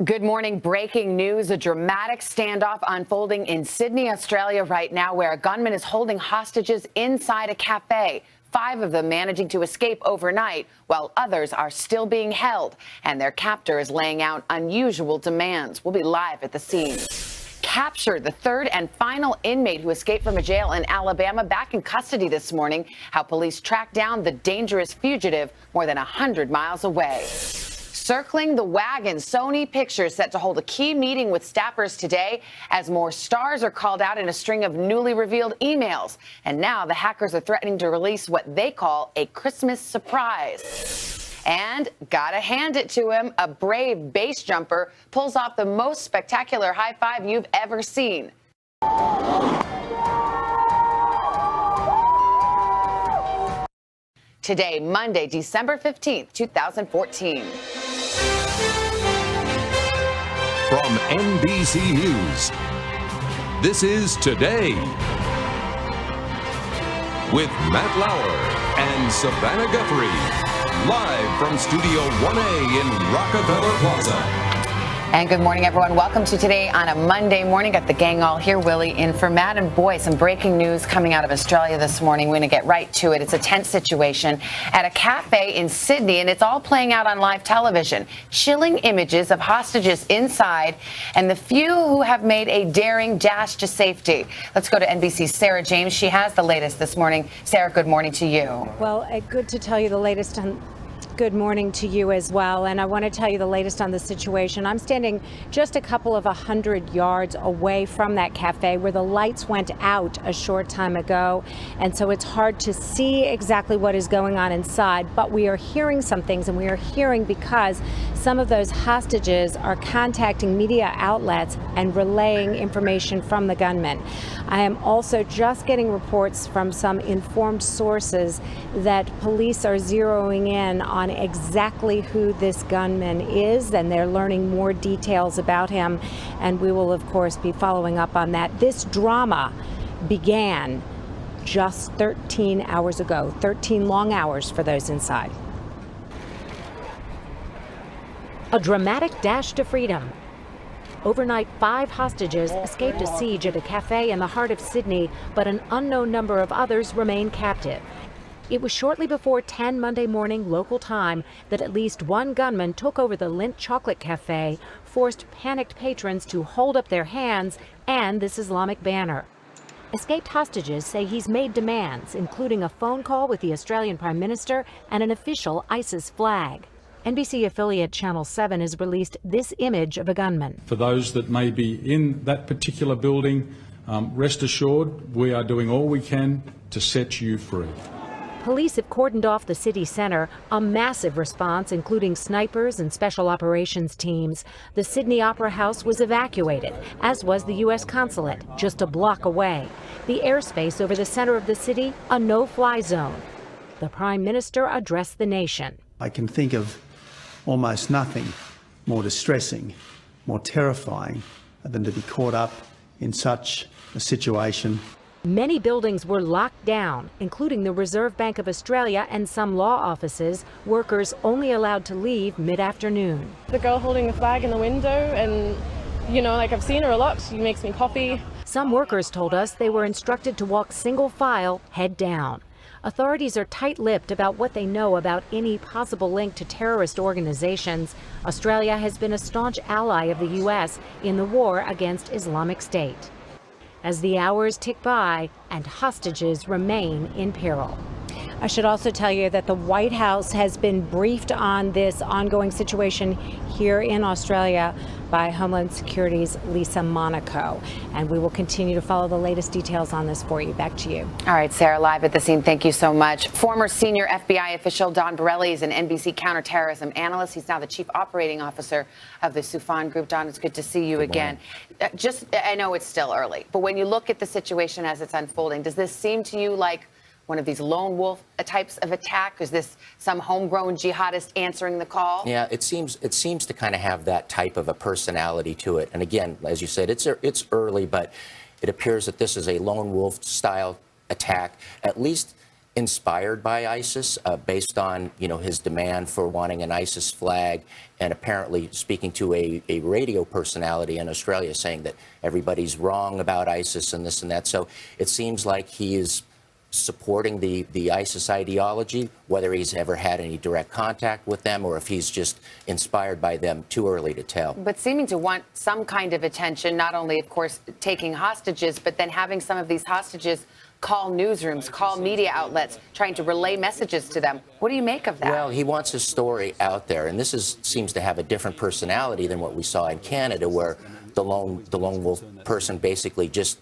Good morning. Breaking news. A dramatic standoff unfolding in Sydney, Australia right now, where a gunman is holding hostages inside a cafe. 5 of them managing to escape overnight, while others are still being held. And their captor is laying out unusual demands. We'll be live at the scene. Captured, the 3rd and final inmate who escaped from a jail in Alabama, back in custody this morning. How police tracked down the dangerous fugitive more than 100 miles away. Circling the wagon, Sony Pictures set to hold a key meeting with staffers today as more stars are called out in a string of newly revealed emails. And now the hackers are threatening to release what they call a Christmas surprise. And gotta hand it to him, a brave base jumper pulls off the most spectacular high five you've ever seen. Today, Monday, December 15th, 2014. From NBC News, this is Today with Matt Lauer and Savannah Guthrie, live from Studio 1A in Rockefeller Plaza. And good morning, everyone. Welcome to Today on a Monday morning. Got the gang all here. Willie in for Matt. And boy, some breaking news coming out of Australia this morning. We're going to get right to it. It's a tense situation at a cafe in Sydney, and it's all playing out on live television. Chilling images of hostages inside and the few who have made a daring dash to safety. Let's go to NBC's Sarah James. She has the latest this morning. Sarah, good morning to you. Well, good to tell you the latest on. Good morning to you as well, and I want to tell you the latest on the situation. I'm standing just a couple of 100 yards away from that cafe where the lights went out a short time ago, and so it's hard to see exactly what is going on inside, but we are hearing some things, and we are hearing because some of those hostages are contacting media outlets and relaying information from the gunman. I am also just getting reports from some informed sources that police are zeroing in on exactly who this gunman is, and they're learning more details about him, and we will of course be following up on that. This drama began just 13 hours ago, 13 long hours for those inside. A dramatic dash to freedom. Overnight, 5 hostages escaped a siege at a cafe in the heart of Sydney, but an unknown number of others remain captive. It was shortly before 10 Monday morning local time that at least one gunman took over the Lindt Chocolate Cafe, forced panicked patrons to hold up their hands and this Islamic banner. Escaped hostages say he's made demands, including a phone call with the Australian Prime Minister and an official ISIS flag. NBC affiliate Channel 7 has released this image of a gunman. For those that may be in that particular building, rest assured we are doing all we can to set you free. Police have cordoned off the city center, a massive response, including snipers and special operations teams. The Sydney Opera House was evacuated, as was the U.S. consulate, just a block away. The airspace over the center of the city, a no-fly zone. The Prime Minister addressed the nation. I can think of almost nothing more distressing, more terrifying than to be caught up in such a situation. Many buildings were locked down, including the Reserve Bank of Australia and some law offices. Workers only allowed to leave mid-afternoon. The girl holding the flag in the window, and I've seen her a lot. She makes me coffee. Some workers told us they were instructed to walk single file, head down. Authorities are tight-lipped about what they know about any possible link to terrorist organizations. Australia has been a staunch ally of the U.S. in the war against Islamic State. As the hours tick by and hostages remain in peril. I should also tell you that the White House has been briefed on this ongoing situation here in Australia by Homeland Security's Lisa Monaco. And we will continue to follow the latest details on this for you. Back to you. All right, Sarah, live at the scene. Thank you so much. Former senior FBI official Don Borelli is an NBC counterterrorism analyst. He's now the chief operating officer of the Soufan Group. Don, it's good to see you again. I know it's still early, but when you look at the situation as it's unfolding, does this seem to you like one of these lone wolf types of attack? Is this some homegrown jihadist answering the call? Yeah, it seems to kind of have that type of a personality to it. And again, as you said, it's early, but it appears that this is a lone wolf style attack. At least inspired by ISIS based on, his demand for wanting an ISIS flag, and apparently speaking to a radio personality in Australia saying that everybody's wrong about ISIS and this and that. So it seems like he is supporting the ISIS ideology, whether he's ever had any direct contact with them or if he's just inspired by them, too early to tell. But seeming to want some kind of attention, not only, of course, taking hostages, but then having some of these hostages call newsrooms, call media outlets, trying to relay messages to them. What do you make of that? Well, he wants his story out there, and this seems to have a different personality than what we saw in Canada, where the lone wolf person basically just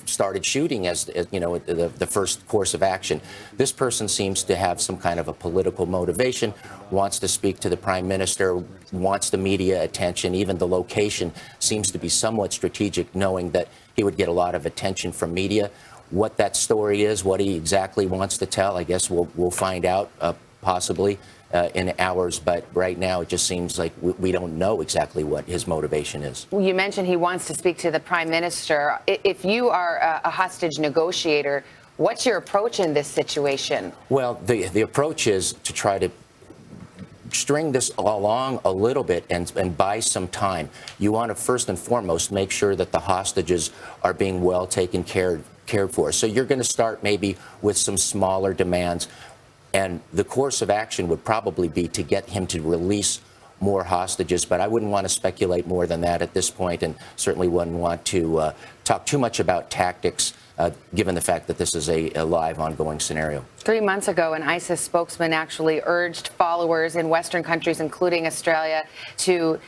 started shooting as the first course of action. This person seems to have some kind of a political motivation, wants to speak to the prime minister, wants the media attention. Even the location seems to be somewhat strategic, knowing that he would get a lot of attention from media. What that story is, what he exactly wants to tell, I guess we'll find out possibly in hours. But right now, it just seems like we don't know exactly what his motivation is. Well, you mentioned he wants to speak to the prime minister. If you are a hostage negotiator, what's your approach in this situation? Well, the approach is to try to string this along a little bit and buy some time. You want to first and foremost make sure that the hostages are being well taken cared for. So you're going to start maybe with some smaller demands, and the course of action would probably be to get him to release more hostages. But I wouldn't want to speculate more than that at this point, and certainly wouldn't want to talk too much about tactics, given the fact that this is a live, ongoing scenario. 3 months ago, an ISIS spokesman actually urged followers in Western countries, including Australia, to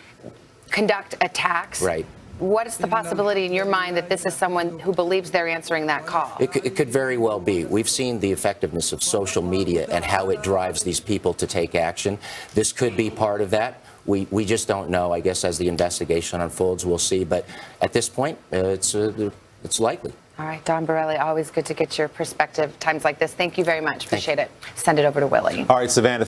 conduct attacks. Right. What is the possibility in your mind that this is someone who believes they're answering that call? It could very well be. We've seen the effectiveness of social media and how it drives these people to take action. This could be part of that. We just don't know. I guess as the investigation unfolds, we'll see. But at this point, it's likely. All right, Don Borelli, always good to get your perspective times like this. Thank you very much. Appreciate it. Send it over to Willie. All right, Savannah.